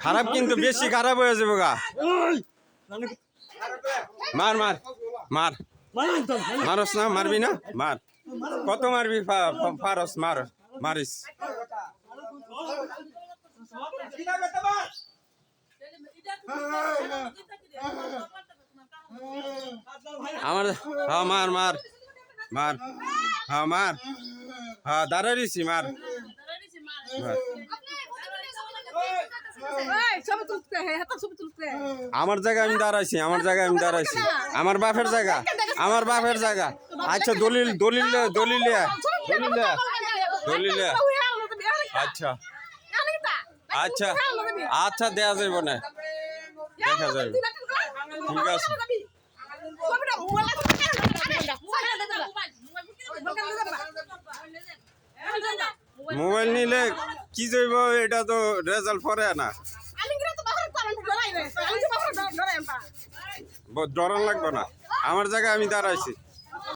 খারাপ কিন্তু বেশি খারাপ হয়ে যাবো গা। মার মার মার মারস না, মারবি না, মার। কত মারবি পারস, মার মারিস। আমার হ্যাঁ মার মার মার, হ্যাঁ মার, হ্যাঁ দাঁড়াইছি মার। আমার জায়গায় আমি দাঁড়াইছি, আমার জায়গায় আমি দাঁড়াইছি, আমার বাপের জায়গা, আমার বাপের জায়গা। আচ্ছা দলিল দলিল দলিল দলিল দলিল। আচ্ছা আচ্ছা আচ্ছা, দেয়া যাইব না, দেখা যাইব, ঠিক আছে। মোবাইল নিলে কি যাইব, এটা তো রেজাল্ট পরে না, ডরান লাগবে না। আমার জায়গায় আমি দাঁড়াইছি।